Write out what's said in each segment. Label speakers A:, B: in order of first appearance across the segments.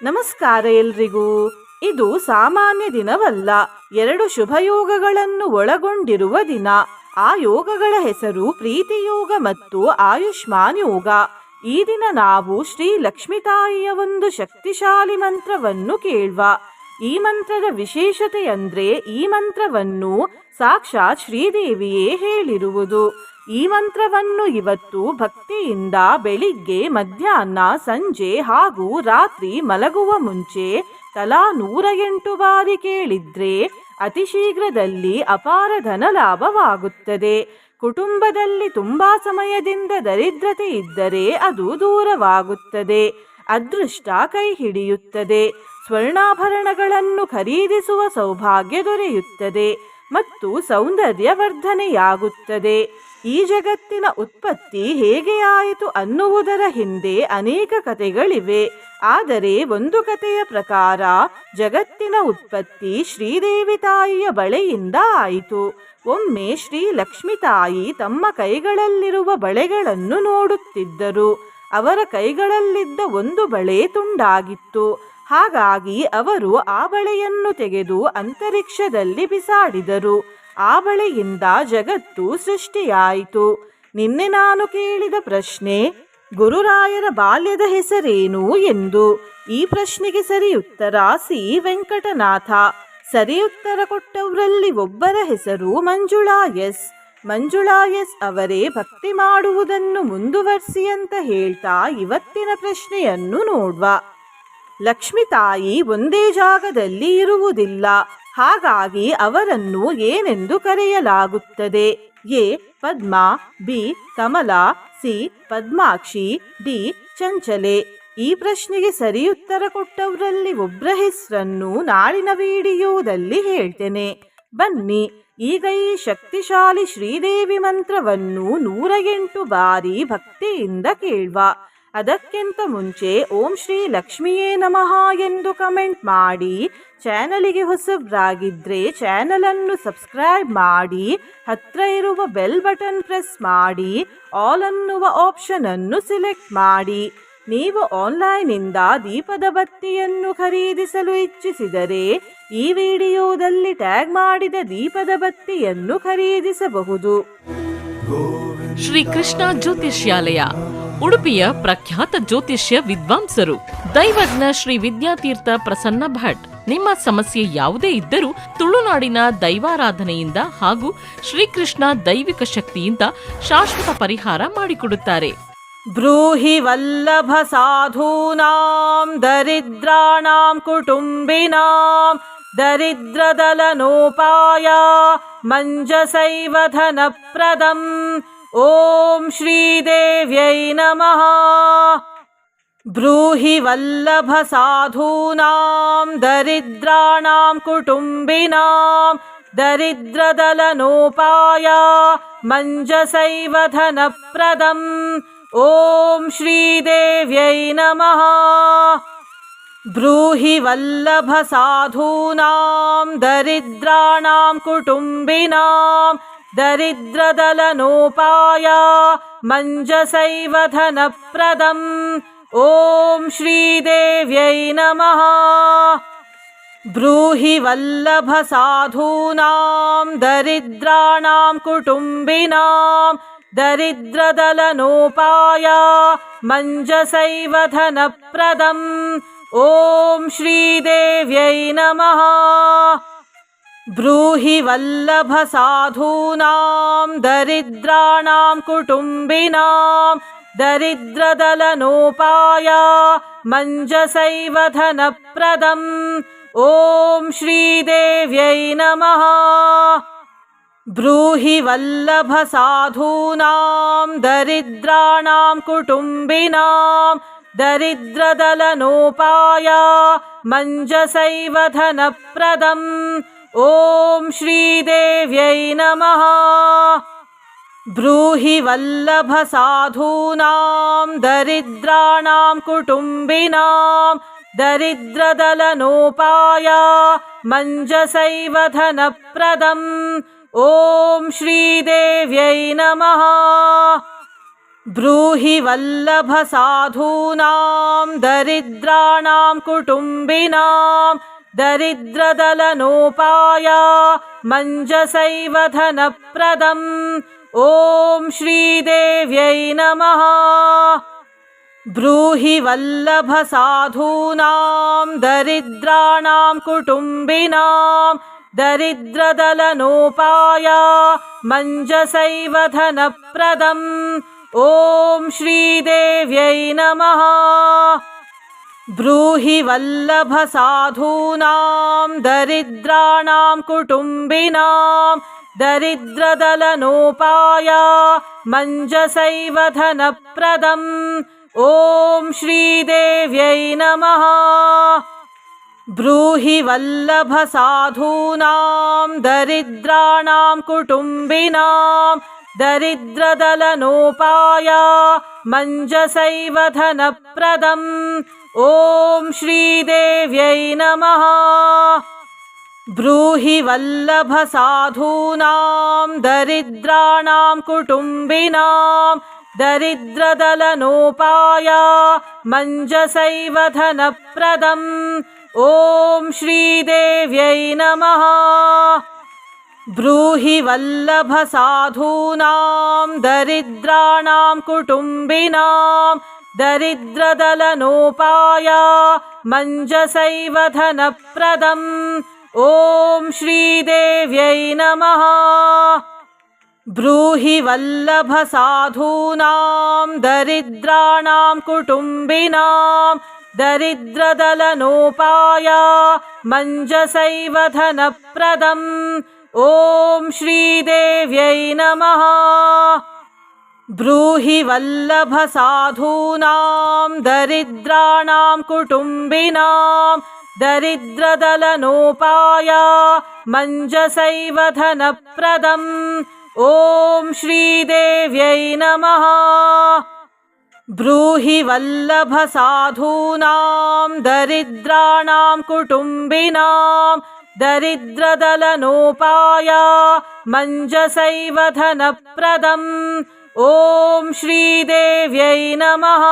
A: ನಮಸ್ಕಾರ ಎಲ್ರಿಗೂ. ಇದು ಸಾಮಾನ್ಯ ದಿನವಲ್ಲ, 2 ಶುಭಯೋಗಗಳನ್ನು ಒಳಗೊಂಡಿರುವ ದಿನ. ಆ ಯೋಗಗಳ ಹೆಸರು ಪ್ರೀತಿ ಯೋಗ ಮತ್ತು ಆಯುಷ್ಮಾನ್ ಯೋಗ. ಈ ದಿನ ನಾವು ಶ್ರೀ ಲಕ್ಷ್ಮೀ ತಾಯಿಯ ಒಂದು ಶಕ್ತಿಶಾಲಿ ಮಂತ್ರವನ್ನು ಕೇಳುವ. ಈ ಮಂತ್ರದ ವಿಶೇಷತೆ ಅಂದ್ರೆ ಈ ಮಂತ್ರವನ್ನು ಸಾಕ್ಷಾತ್ ಶ್ರೀದೇವಿಯೇ ಹೇಳಿರುವುದು. ಈ ಮಂತ್ರವನ್ನು ಇವತ್ತು ಭಕ್ತಿಯಿಂದ ಬೆಳಿಗ್ಗೆ, ಮಧ್ಯಾಹ್ನ, ಸಂಜೆ ಹಾಗೂ ರಾತ್ರಿ ಮಲಗುವ ಮುಂಚೆ ತಲಾ 108 ಬಾರಿ ಕೇಳಿದ್ರೆ ಅತಿ ಶೀಘ್ರದಲ್ಲಿ ಅಪಾರ ಧನ ಲಾಭವಾಗುತ್ತದೆ. ಕುಟುಂಬದಲ್ಲಿ ತುಂಬಾ ಸಮಯದಿಂದ ದರಿದ್ರತೆ ಇದ್ದರೆ ಅದು ದೂರವಾಗುತ್ತದೆ. ಅದೃಷ್ಟ ಕೈ ಹಿಡಿಯುತ್ತದೆ. ಸ್ವರ್ಣಾಭರಣಗಳನ್ನು ಖರೀದಿಸುವ ಸೌಭಾಗ್ಯ ದೊರೆಯುತ್ತದೆ ಮತ್ತು ಸೌಂದರ್ಯ ವರ್ಧನೆಯಾಗುತ್ತದೆ. ಈ ಜಗತ್ತಿನ ಉತ್ಪತ್ತಿ ಹೇಗೆ ಆಯಿತು ಅನ್ನುವುದರ ಹಿಂದೆ ಅನೇಕ ಕಥೆಗಳಿವೆ. ಆದರೆ ಒಂದು ಕಥೆಯ ಪ್ರಕಾರ ಜಗತ್ತಿನ ಉತ್ಪತ್ತಿ ಶ್ರೀದೇವಿ ತಾಯಿಯ ಬಳೆಯಿಂದ ಆಯಿತು. ಒಮ್ಮೆ ಶ್ರೀ ಲಕ್ಷ್ಮೀ ತಾಯಿ ತಮ್ಮ ಕೈಗಳಲ್ಲಿರುವ ಬಳೆಗಳನ್ನು ನೋಡುತ್ತಿದ್ದರು. ಅವರ ಕೈಗಳಲ್ಲಿದ್ದ ಒಂದು ಬಳೆ ತುಂಡಾಗಿತ್ತು. ಹಾಗಾಗಿ ಅವರು ಆ ಬಳೆಯನ್ನು ತೆಗೆದು ಅಂತರಿಕ್ಷದಲ್ಲಿ ಬಿಸಾಡಿದರು. ಆ ಬಳೆಯಿಂದ ಜಗತ್ತು ಸೃಷ್ಟಿಯಾಯಿತು. ನಿನ್ನೆ ನಾನು ಕೇಳಿದ ಪ್ರಶ್ನೆ, ಗುರುರಾಯರ ಬಾಲ್ಯದ ಹೆಸರೇನು ಎಂದು. ಈ ಪ್ರಶ್ನೆಗೆ ಸರಿಯುತ್ತರ ಸಿ ವೆಂಕಟನಾಥ. ಸರಿಯುತ್ತರ ಕೊಟ್ಟವರಲ್ಲಿ ಒಬ್ಬರ ಹೆಸರು ಮಂಜುಳಾ ಎಸ್. ಮಂಜುಳಾ ಎಸ್ ಅವರೇ ಭಕ್ತಿ ಮಾಡುವುದನ್ನು ಮುಂದುವರಿಸಿ ಅಂತ ಹೇಳ್ತಾ ಇವತ್ತಿನ ಪ್ರಶ್ನೆಯನ್ನು ನೋಡುವ. ಲಕ್ಷ್ಮೀ ತಾಯಿ ಒಂದೇ ಜಾಗದಲ್ಲಿ ಇರುವುದಿಲ್ಲ. ಹಾಗಾಗಿ ಅವರನ್ನು ಏನೆಂದು ಕರೆಯಲಾಗುತ್ತದೆ? A Padma, B Kamala, C Padmakshi, D Chanchale. ಈ ಪ್ರಶ್ನೆಗೆ ಸರಿಯುತ್ತರ ಕೊಟ್ಟವರಲ್ಲಿ ಒಬ್ಬರ ಹೆಸರನ್ನು ನಾಳಿನ ವಿಡಿಯೋದಲ್ಲಿ ಹೇಳ್ತೇನೆ. ಬನ್ನಿ ಈಗ ಈ ಶಕ್ತಿಶಾಲಿ ಶ್ರೀದೇವಿ ಮಂತ್ರವನ್ನು 108 ಬಾರಿ ಭಕ್ತಿಯಿಂದ ಕೇಳುವ. ಅದಕ್ಕಿಂತ ಮುಂಚೆ ಓಂ ಶ್ರೀ ಲಕ್ಷ್ಮಿಯೇ ನಮಃ ಎಂದು ಕಮೆಂಟ್ ಮಾಡಿ. ಚಾನಲಿಗೆ ಹೊಸಬ್ರಾಗಿದ್ರೆ ಚಾನಲನ್ನು ಸಬ್ಸ್ಕ್ರೈಬ್ ಮಾಡಿ. ಹತ್ರ ಇರುವ ಬೆಲ್ ಬಟನ್ ಪ್ರೆಸ್ ಮಾಡಿ. ಆಲ್ ಅನ್ನುವ ಆಪ್ಷನ್ ಅನ್ನು ಸಿಲೆಕ್ಟ್ ಮಾಡಿ. ನೀವು ಆನ್ಲೈನ್ನಿಂದ ದೀಪದ ಬತ್ತಿಯನ್ನು ಖರೀದಿಸಲು ಇಚ್ಛಿಸಿದರೆ ಈ ವಿಡಿಯೋದಲ್ಲಿ ಟ್ಯಾಗ್ ಮಾಡಿದ ದೀಪದ ಬತ್ತಿಯನ್ನು ಖರೀದಿಸಬಹುದು.
B: ಶ್ರೀ ಕೃಷ್ಣ ಜ್ಯೋತಿಷ್ಯಾಲಯ, ಉಡುಪಿಯ ಪ್ರಖ್ಯಾತ ಜ್ಯೋತಿಷ್ಯ ವಿದ್ವಾಂಸರು, ದೈವಜ್ಞ ಶ್ರೀ ವಿದ್ಯಾತೀರ್ಥ ಪ್ರಸನ್ನ ಭಟ್. ನಿಮ್ಮ ಸಮಸ್ಯೆ ಯಾವುದೇ ಇದ್ದರೂ ತುಳುನಾಡಿನ ದೈವಾರಾಧನೆಯಿಂದ ಹಾಗೂ ಶ್ರೀಕೃಷ್ಣ ದೈವಿಕ ಶಕ್ತಿಯಿಂದ ಶಾಶ್ವತ ಪರಿಹಾರ ಮಾಡಿಕೊಡುತ್ತಾರೆ.
A: ಬ್ರೂಹಿ ವಲ್ಲಭ ಸಾಧೂನಾಂ ದರಿದ್ರಾಣಾಂ ಕುಟುಂಬಿನಾಂ ದರಿದ್ರದಲನೋಪಾಯ ಮಂಜಸೈವ ಧನಪ್ರದಂ. ಓಂ ಶ್ರೀದೇವ್ಯೈ ನಮಃ. ಬ್ರೂಹಿ ವಲ್ಲಭ ಸಾಧೂನಾಂ ದರಿದ್ರಾಣಾಂ ಕುಟುಂಬಿನಾಂ ದರಿದ್ರದಲನೋಪಾಯ ಮಂಜಸೈವ ಧನಪ್ರದಂ. ಓಂ ಶ್ರೀದೇವ್ಯೈ ನಮಃ. ಬ್ರೂಹಿ ವಲ್ಲಭ ಸಾಧೂನಾಂ ದರಿದ್ರಾಣಾಂ ಕುಟುಂಬಿನಾಂ ದರಿದ್ರದಲನೋಪಾಯ ಮಂಜಸೈವ ಧನಪ್ರದಂ. ಓಂ ಶ್ರೀದೇವ್ಯೈ ನಮಃ. ಬ್ರೂಹಿ ವಲ್ಲಭ ಸಾಧೂನಾಂ ದರಿದ್ರಾಣಾಂ ಕುಟುಂಬಿನಾಂ ದರಿದ್ರದಲನೋಪಾಯ ಮಂಜಸೈವ ಧನಪ್ರದಂ. ಓಂ ಶ್ರೀದೇವ್ಯೈ ನಮಃ. ಬ್ರೂಹಿ ವಲ್ಲಭ ಸಾಧೂನಾಂ ದರಿದ್ರಾಣಾಂ ಕುಟುಂಬಿನಾಂ ದರಿದ್ರದಲನೋಪಾಯ ಮಂಜಸೈವ ಧನಪ್ರದಂ. ಓಂ ಶ್ರೀದೇವ್ಯೈ ನಮಃ. ಬ್ರೂಹಿ ವಲ್ಲಭ ಸಾಧೂನಾಂ ದರಿದ್ರಾಣಾಂ ಕುಟುಂಬಿನಾಂ ದರಿದ್ರದಲನೋಪಾಯ ಮಂಜಸೈವ ಧನಪ್ರದಂ. ಓಂ ಶ್ರೀದೇವ್ಯೈ ನಮಃ. ಬ್ರೂಹಿ ವಲ್ಲಭ ಸಾಧೂನಾಂ ದರಿದ್ರಾಣಾಂ ಕುಟುಂಬಿನಾಂ ದರಿದ್ರದಲನೋಪಾಯ ಮಂಜಸೈವ ಧನಪ್ರದಂ. ಓಂ ಶ್ರೀದೇವ್ಯೈ ನಮಃ. ब्रूहि वल्लभसाधूनां दरिद्राणां कुटुम्बिनां दरिद्रदलनोपाय मञ्जसैव धनप्रदम् ॐ श्रीदेव्यै नमः। ब्रूहि वल्लभसाधूनां दरिद्राणां कुटुम्बिनां दरिद्रदलनोपाय मञ्जसैव धनप्रदम् ॐ श्रीदेव्यै नमः। ब्रूहि वल्लभसाधूनां दरिद्राणां कुटुम्बिनां दरिद्रदलनोपाय मञ्जसैव धनप्रदम् ॐ श्रीदेव्यै नमः। ब्रूहि वल्लभसाधूनां दरिद्राणां कुटुम्बिनां दरिद्रदलनोपाय मञ्जसैव धनप्रदम् ॐ श्रीदेव्यै नमः। ब्रूहि वल्लभसाधूनां दरिद्राणां कुटुम्बिनां दरिद्रदलनोपाय मञ्जसैव धनप्रदम् ॐ श्रीदेव्यै नमः। ब्रूहि वल्लभसाधूनां दरिद्राणां कुटुम्बिनां दरिद्रदलनोपाय मञ्जसैव धनप्रदम् ॐ श्रीदेव्यै नमः। ब्रूहि वल्लभसाधूनां दरिद्राणां कुटुम्बिनां दरिद्रदलनोपाय मञ्जसैव धनप्रदम् ॐ श्रीदेव्यै नमः। ब्रूहि वल्लभसाधूनां दरिद्राणां कुटुम्बिनां दरिद्रदलनोपाय मञ्जसैव धनप्रदम् ॐ श्रीदेव्यै नमः। ब्रूहि वल्लभसाधूनां दरिद्राणां कुटुम्बिनां दरिद्रदलनोपाय मञ्जसैव धनप्रदम् ॐ श्रीदेव्यै नमः।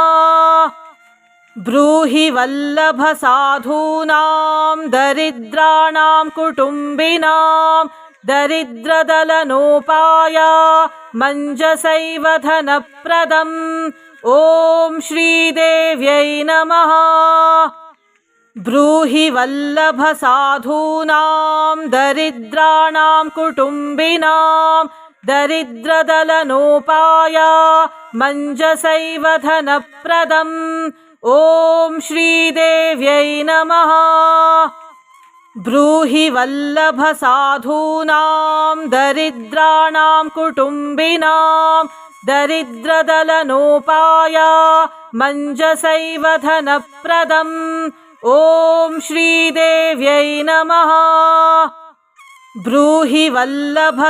A: ब्रूहि वल्लभसाधूनां दरिद्राणां कुटुम्बिनां दरिद्रदलनोपाय मञ्जसैव धनप्रदम् ॐ श्रीदेव्यै नमः। ब्रूहि वल्लभसाधूनां दरिद्राणां कुटुम्बिनां दरिद्रदलनोपाय मञ्जसैव धनप्रदम् ॐ श्रीदेव्यै नमः। ब्रूहि वल्लभसाधूनां दरिद्राणां कुटुम्बिनां दरिद्रदलनोपाय मञ्जसैव धनप्रदम् ॐ श्रीदेव्यै नमः। ब्रूहि वल्लभसाधूनां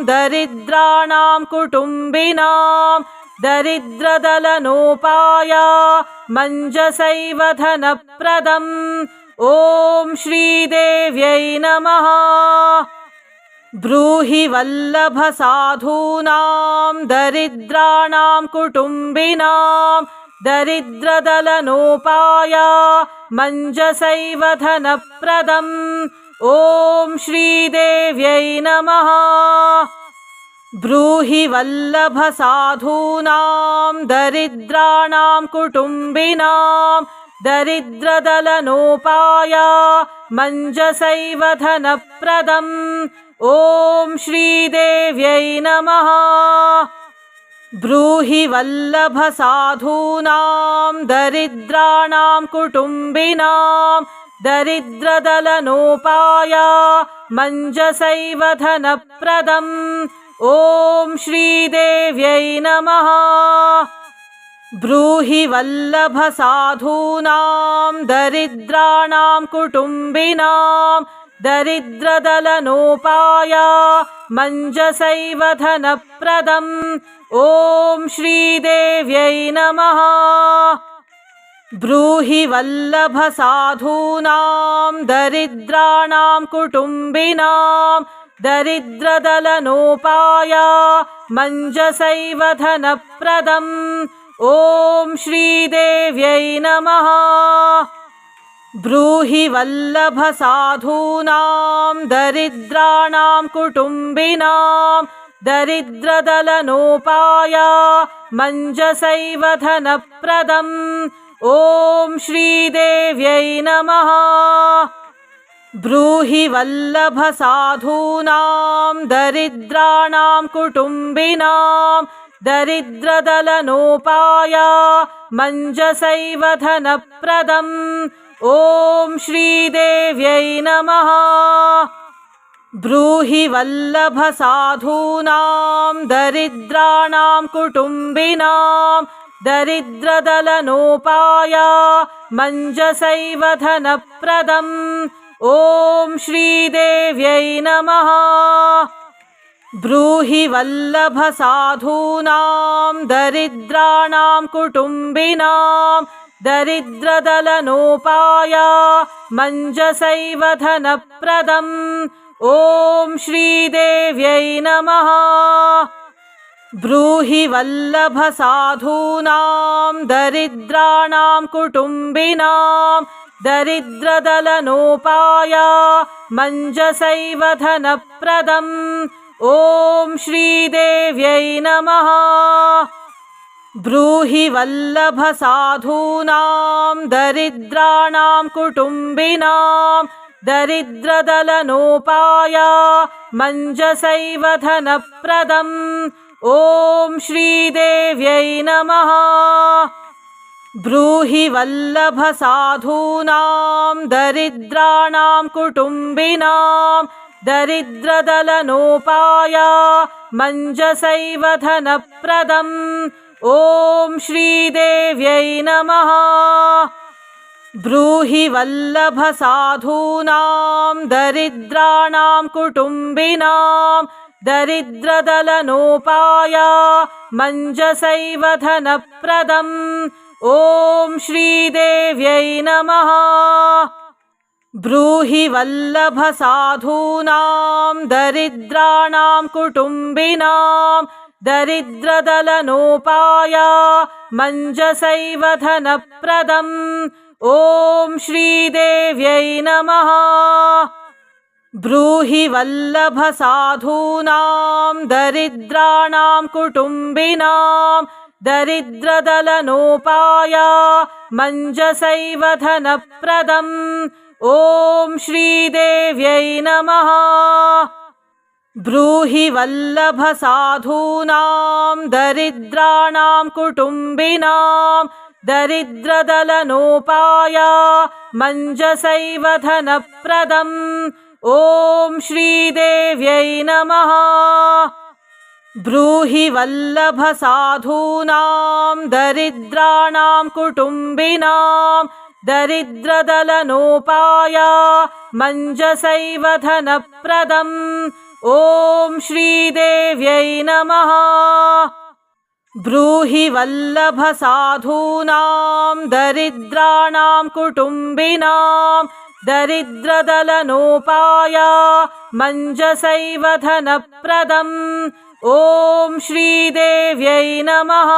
A: दरिद्राणां कुटुम्बिनां दरिद्रदलनोपाय मञ्जसैव धनप्रदम् ॐ श्रीदेव्यै नमः। ब्रूहि वल्लभसाधूनां दरिद्राणां कुटुम्बिनां दरिद्रदलनोपाय मञ्जसैव धनप्रदम् ॐ श्रीदेव्यै नमः। ब्रूहि वल्लभसाधूनां दरिद्राणां कुटुम्बिनां दरिद्रदलनोपाय मञ्जसैव धनप्रदम् ॐ श्रीदेव्यै नमः। ब्रूहि वल्लभसाधूनां दरिद्राणां कुटुम्बिनां दरिद्रदलनोपाय मञ्जसैव धनप्रदम् ॐ श्रीदेव्यै नमः। ब्रूहि वल्लभसाधूनां दरिद्राणां कुटुम्बिनां दरिद्रदलनोपाय मञ्जसैव धनप्रदम् ॐ श्रीदेव्यै नमः। ब्रूहि वल्लभसाधूनां दरिद्राणां कुटुम्बिनां दरिद्रदलनोपाय मञ्जसैव धनप्रदम् ॐ श्रीदेव्यै नमः। ब्रूहि वल्लभ साधूनां दरिद्राणां कुटुम्बिनां दरिद्रदलनोपाय मञ्जसैव धनप्रदम् ॐ श्रीदेव्यै नमः। ब्रूहि वल्लभ साधूनां दरिद्राणां कुटुम्बिनां दरिद्रदलनोपाय मञ्जसैव धनप्रदम् ॐ श्रीदेव्यै नमः। ब्रूहि वल्लभ साधूनां दरिद्राणां कुटुम्बिनां दरिद्रदलनोपाय मञ्जसैव धनप्रदम् ॐ श्रीदेव्यै नमः। ब्रूहि वल्लभ साधूनां दरिद्राणां कुटुम्बिनां दरिद्रदलनोपाय मञ्जसैव धनप्रदम् ॐ श्रीदेव्यै नमः। ब्रूहि वल्लभ साधूनां दरिद्राणां कुटुम्बिनां दरिद्रदलनोपाय मञ्जसैव धनप्रदम् ॐ श्रीदेव्यै नमः। ब्रूहि वल्लभ साधूनां दरिद्राणां कुटुम्बिनां दरिद्रदलनोपाय मञ्जसैव धनप्रदम् ॐ श्रीदेव्यै नमः। ब्रूहि वल्लभ साधूनां दरिद्राणां कुटुम्बिनां दरिद्रदलनोपाय मञ्जसैव धनप्रदम् ॐ श्रीदेव्यै नमः। ब्रूहि वल्लभ साधूनां दरिद्राणां कुटुम्बिनां दरिद्रदलनोपाय मञ्जसैव धनप्रदम् ॐ श्रीदेव्यै नमः। ब्रूहि वल्लभ साधूनां दरिद्राणां कुटुम्बिनां दरिद्रदलनोपाय मञ्जसैव धनप्रदम् ॐ श्रीदेव्यै नमः। ब्रूहि वल्लभ साधूनां दरिद्राणां कुटुम्बिनां दरिद्रदलनोपाय मञ्जसैव धनप्रदम् ॐ श्रीदेव्यै नमः। ब्रूहि वल्लभ साधूनां दरिद्राणां कुटुम्बिनां दरिद्रदलनोपाय मञ्जसैव धनप्रदम् ॐ श्रीदेव्यै नमः। ब्रूहि वल्लभ साधूनां दरिद्राणां कुटुम्बिनां दरिद्रदलनोपाय मञ्जसैव धनप्रदम् ॐ श्रीदेव्यै नमः। ब्रूहि वल्लभ साधूनां दरिद्राणां कुटुम्बिनां दरिद्रदलनोपाय मञ्जसैव धनप्रदम् ॐ श्रीदेव्यै नमः।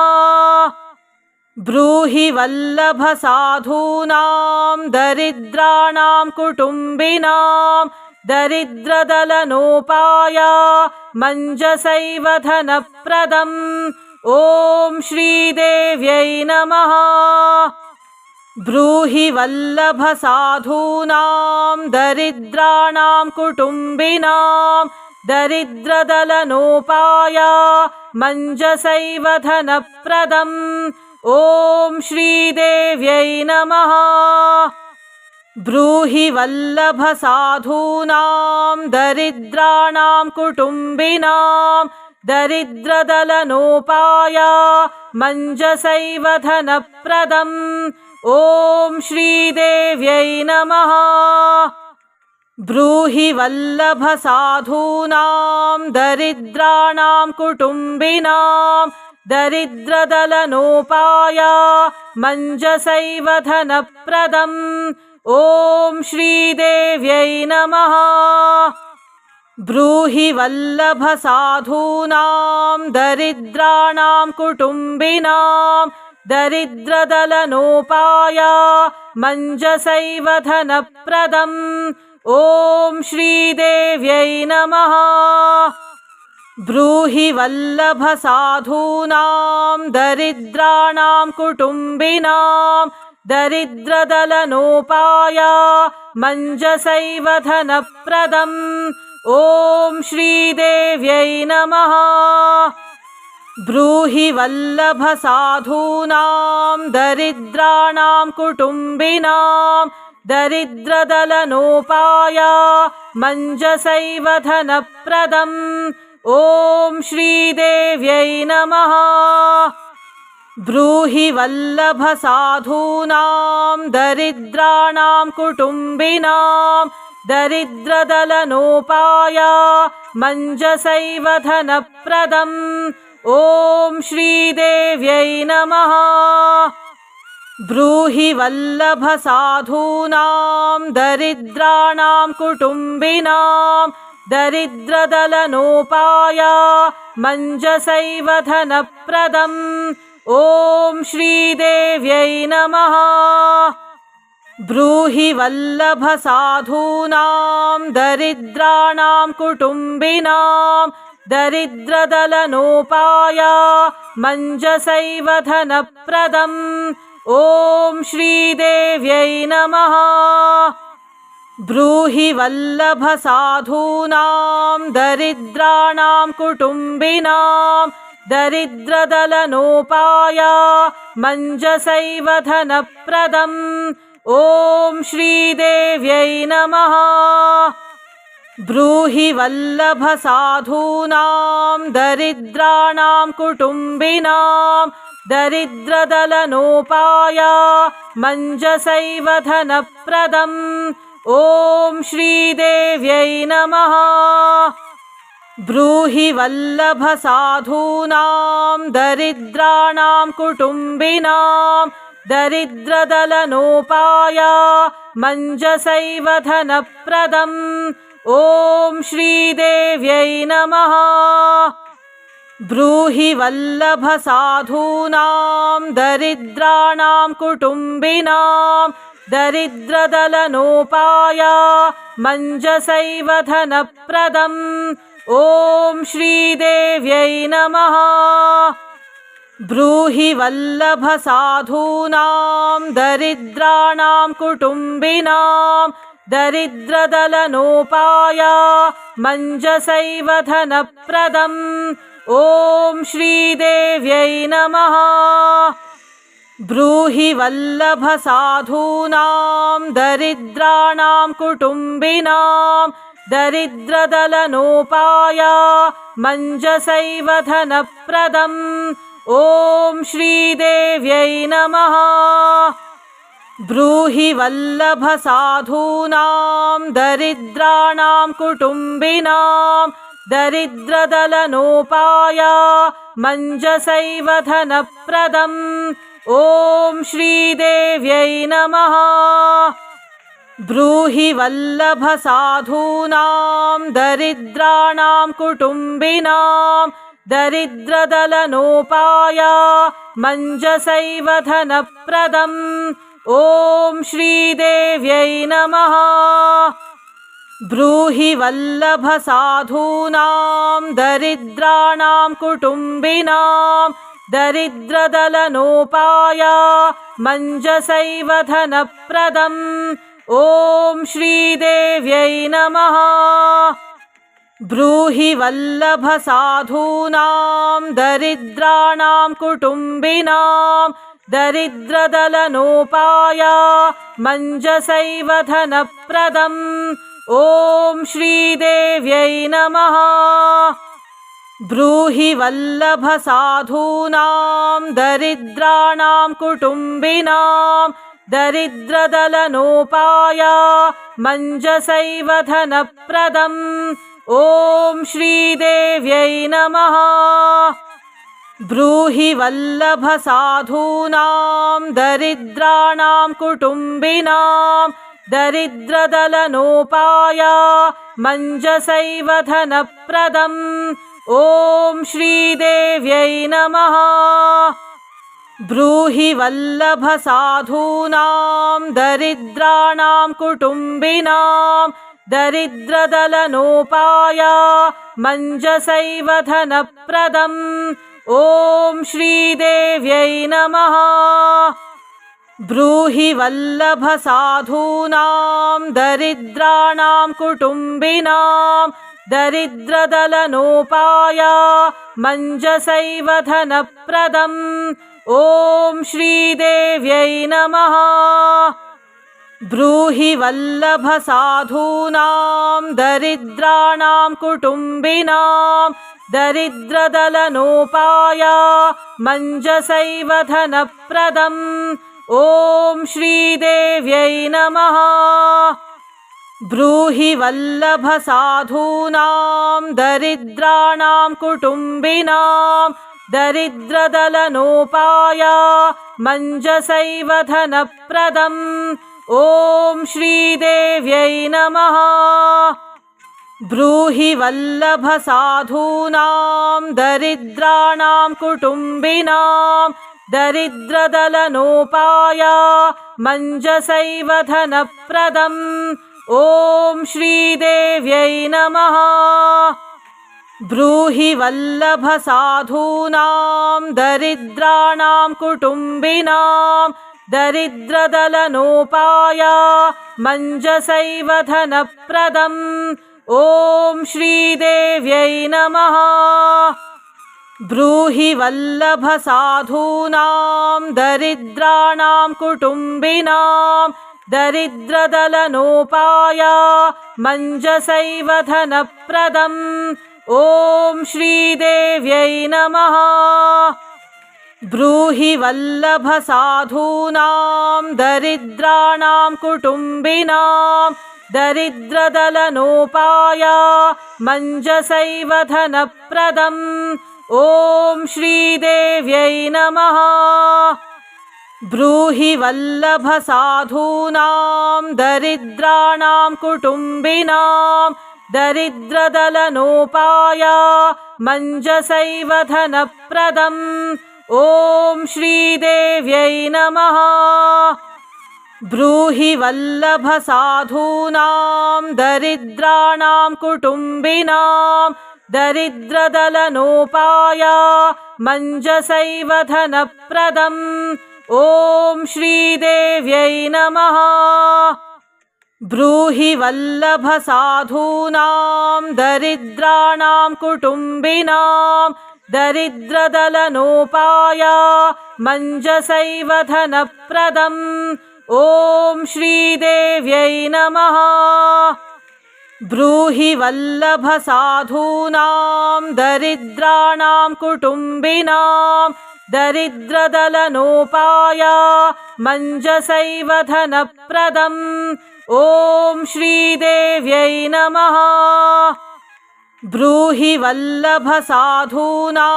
A: ब्रूहि वल्लभ साधूनां दरिद्राणां कुटुम्बिनां दरिद्रदलनोपाय मञ्जसैव धनप्रदम् ॐ श्रीदेव्यै नमः। ब्रूहि वल्लभ साधूनां दरिद्राणां कुटुम्बिनां दरिद्रदलनोपाय मञ्जसैव धनप्रदम् ॐ श्रीदेव्यै नमः। ब्रूहि वल्लभ साधूनां दरिद्राणां कुटुम्बिनां दरिद्रदलनोपाय मञ्जसैव धनप्रदम् ॐ श्रीदेव्यै नमः। ब्रूहि वल्लभ साधूनां दरिद्राणां कुटुम्बिनां दरिद्रदलनोपाय मञ्जसैव धनप्रदम् ॐ श्रीदेव्यै नमः। ब्रूहि वल्लभसाधूनां दरिद्राणां कुटुम्बिनां दरिद्रदलनोपाय मञ्जसैव धनप्रदम् ॐ श्रीदेव्यै नमः। ब्रूहि वल्लभसाधूनां दरिद्राणां कुटुम्बिनां दरिद्रदलनोपाय मञ्जसैव धनप्रदम् ॐ श्रीदेव्यै नमः। ब्रूहि वल्लभसाधूनां दरिद्राणां कुटुम्बिनां दरिद्रदलनोपाय मञ्जसैव धनप्रदम् ॐ श्रीदेव्यै नमः। ब्रूहि वल्लभसाधूनां दरिद्राणां कुटुम्बिनां दरिद्रदलनोपाय मञ्जसैव धनप्रदम् ॐ श्रीदेव्यै नमः। ब्रूहि वल्लभसाधूनां दरिद्राणां कुटुम्बिनां दरिद्रदलनोपाय मञ्जसैव धनप्रदम् ॐ श्रीदेव्यै नमः। ब्रूहि वल्लभसाधूनां दरिद्राणां कुटुम्बिनां दरिद्रदलनोपाय मञ्जसैव धनप्रदम् ॐ श्रीदेव्यै नमः। ब्रूहि वल्लभसाधूनां दरिद्राणां कुटुम्बिनां दरिद्रदलनोपाय मञ्जसैव धनप्रदम् ॐ श्रीदेव्यै नमः। ब्रूहि वल्लभसाधूनां दरिद्राणां कुटुम्बिनां दरिद्रदलनोपाय मञ्जसैव धनप्रदम् ॐ श्रीदेव्यै नमः। ब्रूहि वल्लभसाधूनां दरिद्राणां कुटुम्बिनां दरिद्रदलनोपाय मञ्जसैव धनप्रदम् ॐ श्रीदेव्यै नमः। ब्रूहि वल्लभसाधूनां दरिद्राणां कुटुम्बिनां दरिद्रदलनोपाय मञ्जसैव धनप्रदम् ॐ श्रीदेव्यै नमः। ब्रूहि वल्लभसाधूनां दरिद्राणां कुटुम्बिनां दरिद्रदलनोपाय मञ्जसैव धनप्रदम् ॐ श्रीदेव्यै नमः। ब्रूहि वल्लभसाधूनां दरिद्राणां कुटुम्बिनां दरिद्रदलनोपाय मञ्जसैव धनप्रदम् ॐ श्रीदेव्यै नमः। ब्रूहि वल्लभसाधूनां दरिद्राणां कुटुम्बिनां दरिद्रदलनोपाय मञ्जसैव धनप्रदम् ॐ श्रीदेव्यै नमः। ब्रूहि वल्लभसाधूनां दरिद्राणां कुटुम्बिनां दरिद्रदलनोपाय मञ्जसैव धनप्रदम् ॐ श्रीदेव्यै नमः। ब्रूहि वल्लभसाधूनां दरिद्राणां कुटुम्बिनां दरिद्रदलनोपाय मञ्जसैव धनप्रदम् ॐ श्रीदेव्यै नमः। ब्रूहि वल्लभसाधूनां दरिद्राणां कुटुम्बिनां दरिद्रदलनोपाय मञ्जसैव धनप्रदम् ॐ श्रीदेव्यै नमः। ब्रूहि वल्लभसाधूनां दरिद्राणां कुटुम्बिनां दरिद्रदलनोपाय मञ्जसैव धनप्रदम् ॐ श्रीदेव्यै नमः। ब्रूहि वल्लभसाधूनां दरिद्राणां कुटुम्बिनां दरिद्रदलनोपाय मञ्जसैव धनप्रदम् ॐ श्रीदेव्यै नमः। ब्रूहि वल्लभसाधूनां दरिद्राणां कुटुम्बिनां दरिद्रदलनोपाय मञ्जसैव धनप्रदम् ॐ श्रीदेव्यै नमः। ब्रूहि वल्लभसाधूनां दरिद्राणां कुटुम्बिनां दरिद्रदलनोपाय मञ्जसैव धनप्रदम् ॐ श्रीदेव्यै नमः। ब्रूहि वल्लभसाधूनां दरिद्राणां कुटुम्बिनां दरिद्रदलनोपाय मञ्जसैव धनप्रदम् ॐ श्रीदेव्यै नमः। ब्रूहि वल्लभसाधूनां दरिद्राणां कुटुम्बिनां दरिद्रदलनोपाय मञ्जसैव धनप्रदम् ॐ श्रीदेव्यै नमः। ब्रूहि वल्लभसाधूनां दरिद्राणां कुटुम्बिनां दरिद्रदलनोपाय मञ्जसैव धनप्रदम् ॐ श्रीदेव्यै नमः। ब्रूहि वल्लभसाधूनां दरिद्राणां कुटुम्बिनां दरिद्रदलनोपाय मञ्जसैव धनप्रदम् ॐ श्रीदेव्यै नमः। ब्रूहि वल्लभसाधूनां दरिद्राणां कुटुम्बिनां दरिद्रदलनोपाय मञ्जसैव धनप्रदम् ॐ श्रीदेव्यै नमः। ब्रूहि वल्लभसाधूनां दरिद्राणां कुटुम्बिनां दरिद्रदलनोपाय मञ्जसैव धनप्रदम् ॐ श्रीदेव्यै नमः। ब्रूहि वल्लभसाधूनां दरिद्राणां कुटुम्बिनां दरिद्रदलनोपाय मञ्जसैव धनप्रदम् ॐ श्रीदेव्यै नमः। ब्रूहि वल्लभसाधूनां दरिद्राणां कुटुम्बिनां दरिद्रदलनोपाय मञ्जसैव धनप्रदम् ॐ श्रीदेव्यै नमः। ब्रूहि वल्लभसाधूनां दरिद्राणां कुटुम्बिनां दरिद्रदलनोपाय मञ्जसैव धनप्रदम् ॐ श्रीदेव्यै नमः। ब्रूहि वल्लभसाधूनां दरिद्राणां कुटुम्बिनां दरिद्रदलनोपाय मञ्जसैव धनप्रदम् ॐ श्रीदेव्यै नमः। ब्रूहि वल्लभसाधूनां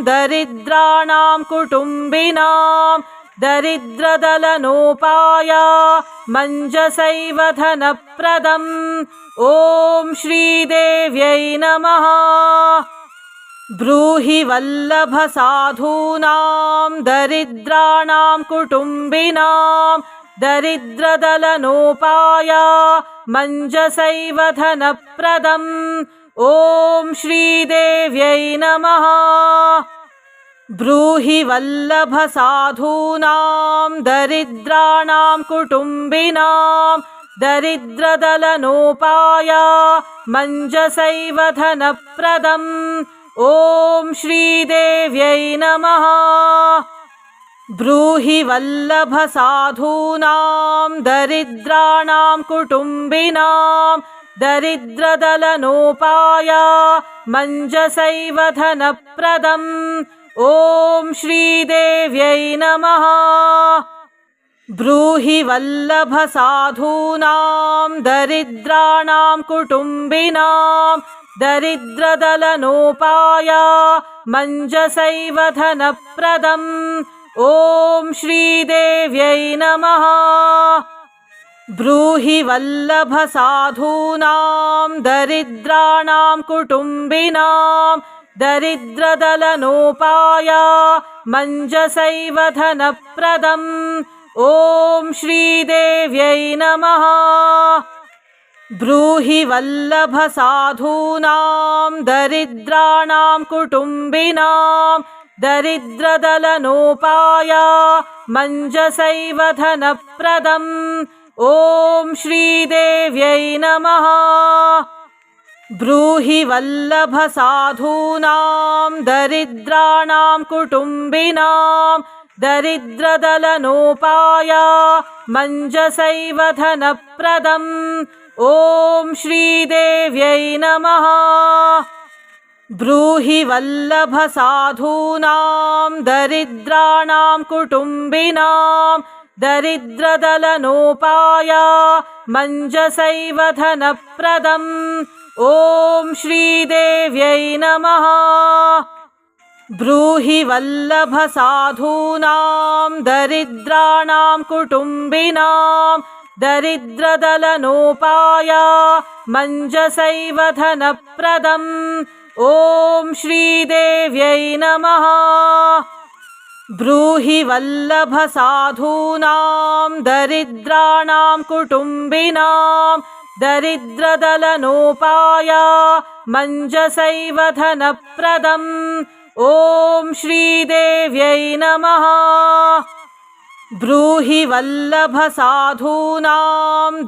A: दरिद्राणां कुटुम्बिनां दरिद्रदलनोपाय मञ्जसैव धनप्रदम् ॐ श्रीदेव्यै नमः। ब्रूहि वल्लभसाधूनां दरिद्राणां कुटुम्बिनां दरिद्रदलनोपाय मञ्जसैव धनप्रदम् ॐ श्रीदेव्यै नमः। ब्रूहि वल्लभसाधूनां दरिद्राणां कुटुम्बिनां दरिद्रदलनोपाय मञ्जसैव धनप्रदम् ॐ श्रीदेव्यै नमः। ब्रूहि वल्लभसाधूनां दरिद्राणां कुटुम्बिनां दरिद्रदलनोपाय मञ्जसैव धनप्रदम् ॐ श्रीदेव्यै नमः। ब्रूहि वल्लभसाधूनां दरिद्राणां कुटुम्बिनां दरिद्रदलनोपाय मञ्जसैव धनप्रदम् ॐ श्रीदेव्यै नमः। ब्रूहि वल्लभसाधूनां दरिद्राणां कुटुम्बिनां दरिद्रदलनोपाय मञ्जसैव धनप्रदम् ॐ श्रीदेव्यै नमः। ब्रूहि वल्लभसाधूनां दरिद्राणां कुटुम्बिनां दरिद्रदलनोपाय मञ्जसैव धनप्रदम् ॐ श्रीदेव्यै नमः। ब्रूहि वल्लभसाधूनां दरिद्राणां कुटुम्बिनां दरिद्रदलनोपाय मञ्जसैव धनप्रदम् ॐ श्रीदेव्यै नमः। ब्रूहि वल्लभसाधूनां दरिद्राणां कुटुम्बिनां दरिद्रदलनोपाय मञ्जसैव धनप्रदम् ॐ श्रीदेव्यै नमः। ब्रूहि वल्लभसाधूनां दरिद्राणां कुटुम्बिनां दरिद्रदलनोपाय मञ्जसैव धनप्रदम् ॐ श्रीदेव्यै नमः। ब्रूहि वल्लभसाधूनां दरिद्राणां कुटुम्बिनां दरिद्रदलनोपाय मञ्जसैव धनप्रदम् ॐ श्रीदेव्यै नमः। ब्रूहि वल्लभसाधूनां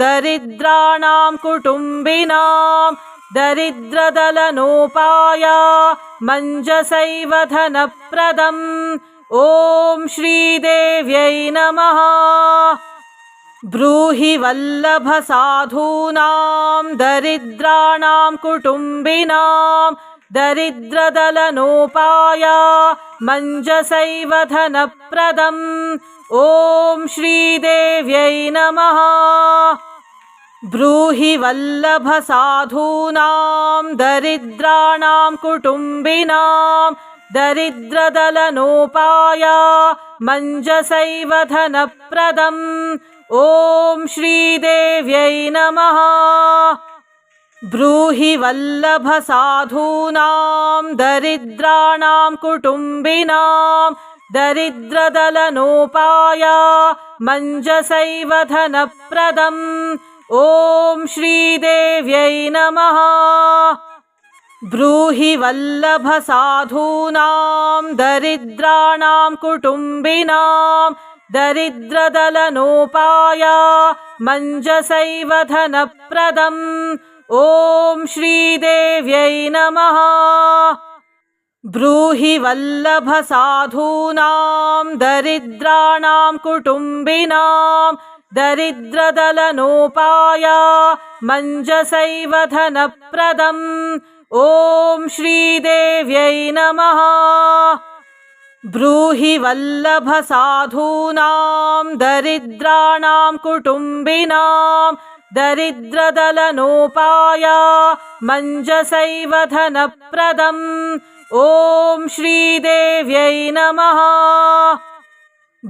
A: दरिद्राणां कुटुम्बिनां दरिद्रदलनोपाय मञ्जसैव धनप्रदम् ॐ श्रीदेव्यै नमः। ब्रूहि वल्लभसाधूनां दरिद्राणां कुटुम्बिनां दरिद्रदलनोपाय मञ्जसैव धनप्रदम् ॐ श्रीदेव्यै नमः। ब्रूहि वल्लभसाधूनां दरिद्राणां कुटुम्बिनां दरिद्रदलनोपाय मञ्जसैव धनप्रदम् ॐ श्रीदेव्यै नमः। ब्रूहि वल्लभसाधूनां दरिद्राणां कुटुम्बिनां दरिद्रदलनोपाय मञ्जसैव धनप्रदम् ॐ श्रीदेव्यै नमः। ब्रूहि वल्लभसाधूनां दरिद्राणां कुटुम्बिनां दरिद्रदलनोपाय मञ्जसैव धनप्रदम् ॐ श्रीदेव्यै नमः। ब्रूहि वल्लभसाधूनां दरिद्राणां कुटुम्बिनां दरिद्रदलनोपाय मञ्जसैव धनप्रदम् ॐ श्रीदेव्यै नमः। ब्रूहि वल्लभसाधूनां दरिद्राणां कुटुम्बिनां दरिद्रदलनोपाय मञ्जसैव धनप्रदम् ॐ श्रीदेव्यै नमः।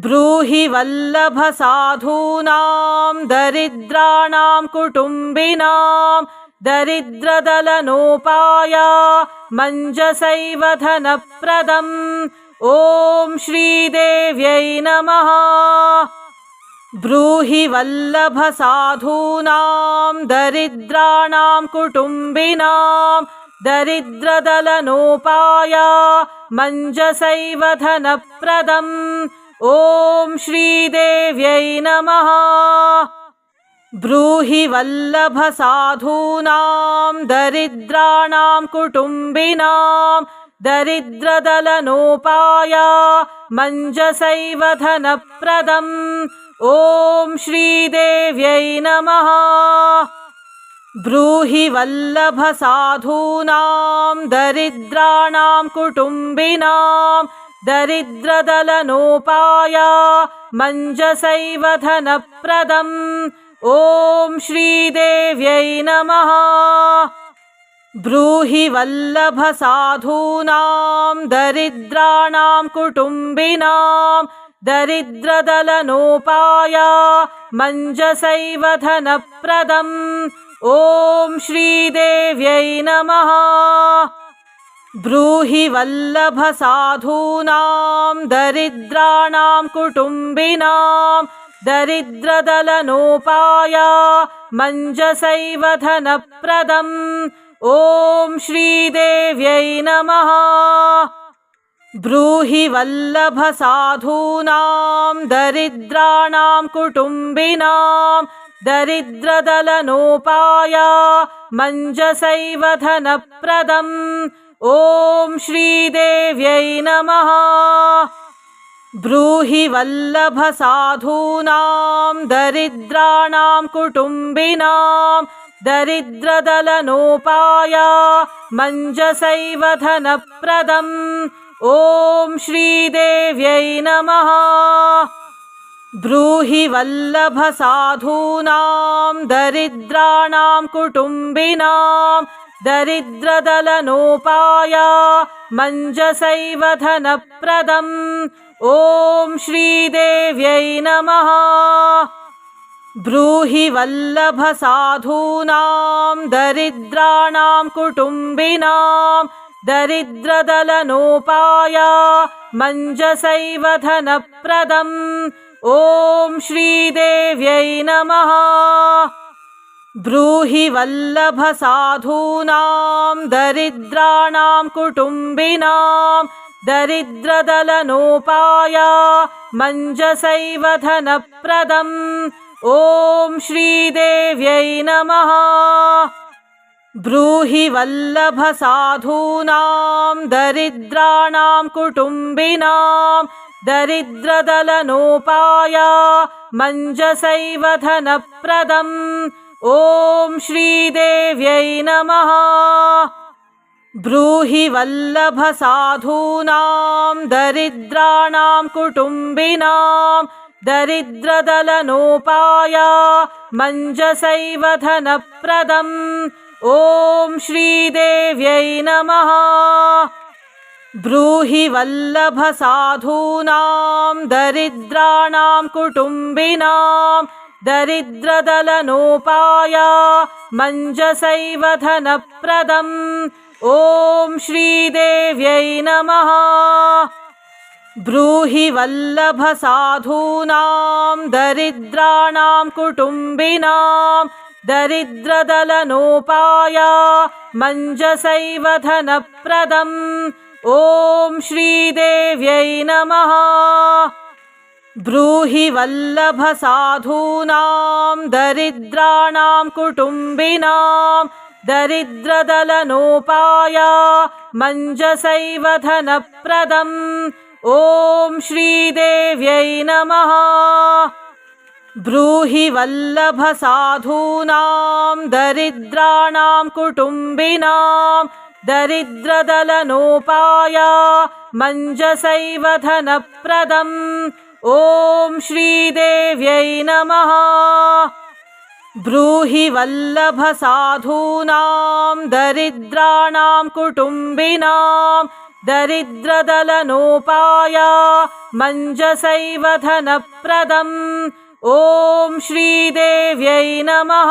A: ब्रूहि वल्लभसाधूनां दरिद्राणां कुटुम्बिनां दरिद्रदलनोपाय मञ्जसैव धनप्रदम् ॐ श्रीदेव्यै नमः। ब्रूहि वल्लभसाधूनां दरिद्राणां कुटुम्बिनां दरिद्रदलनोपाय मञ्जसैव धनप्रदम् ॐ श्रीदेव्यै नमः। ब्रूहि वल्लभसाधूनां दरिद्राणां कुटुम्बिनां दरिद्रदलनोपाय मञ्जसैव धनप्रदम् ॐ श्रीदेव्यै नमः। ब्रूहि वल्लभसाधूनां दरिद्राणां कुटुम्बिनां दरिद्रदलनोपाय मञ्जसैव धनप्रदम् ॐ श्रीदेव्यै नमः। ब्रूहि वल्लभसाधूनां दरिद्राणां कुटुम्बिनां दरिद्रदलनोपाय मञ्जसैव धनप्रदम् ॐ श्रीदेव्यै नमः। ब्रूहि वल्लभ साधूनां दरिद्राणां कुटुम्बिनां दरिद्रदलनोपाय मञ्जसैव धनप्रदम् ॐ श्रीदेव्यै नमः। ब्रूहि वल्लभ साधूनां दरिद्राणां कुटुम्बिनां दरिद्रदलनोपाय मञ्जसैव धनप्रदम् ॐ श्रीदेव्यै नमः। ब्रूहि वल्लभ साधूनां दरिद्राणां कुटुम्बिनां दरिद्रदलनोपाय मञ्जसैव धनप्रदम् ॐ श्रीदेव्यै नमः। ब्रूहि वल्लभ साधूनां दरिद्राणां कुटुम्बिनां दरिद्रदलनोपाय मञ्जसैव धनप्रदम् ॐ श्रीदेव्यै नमः। ब्रूहि वल्लभ साधूनां दरिद्राणां कुटुम्बिनां दरिद्रदलनोपाय मञ्जसैव धनप्रदम् ॐ श्रीदेव्यै नमः। ब्रूहि वल्लभ साधूनां दरिद्राणां कुटुम्बिनां दरिद्रदलनोपाय मञ्जसैव धनप्रदम् ॐ श्रीदेव्यै नमः। ब्रूहि वल्लभ साधूनां दरिद्राणां कुटुम्बिनां दरिद्रदलनोपाय मञ्जसैव धनप्रदम् ॐ श्रीदेव्यै नमः। ब्रूहि वल्लभ साधूनां दरिद्राणां कुटुम्बिनां दरिद्रदलनोपाय मञ्जसैव धनप्रदम् ॐ श्रीदेव्यै नमः। ब्रूहि वल्लभ साधूनां दरिद्राणां कुटुम्बिनां दरिद्रदलनोपाय मञ्जसैव धनप्रदम् ॐ श्रीदेव्यै नमः। ब्रूहि वल्लभ साधूनां दरिद्राणां कुटुम्बिनां दरिद्रदलनोपाय मञ्जसैव धनप्रदम् ॐ श्रीदेव्यै नमः। ब्रूहि वल्लभ साधूनां दरिद्राणां कुटुम्बिनां दरिद्रदलनोपाय मञ्जसैव धनप्रदम् ॐ श्रीदेव्यै नमः। ब्रूहि वल्लभ साधूनां दरिद्राणां कुटुम्बिनां दरिद्रदलनोपाय मञ्जसैव धनप्रदम् ॐ श्रीदेव्यै नमः। ब्रूहि वल्लभ साधूनां दरिद्राणां कुटुम्बिनां दरिद्रदलनोपाय मञ्जसैव धनप्रदम् ॐ श्रीदेव्यै नमः।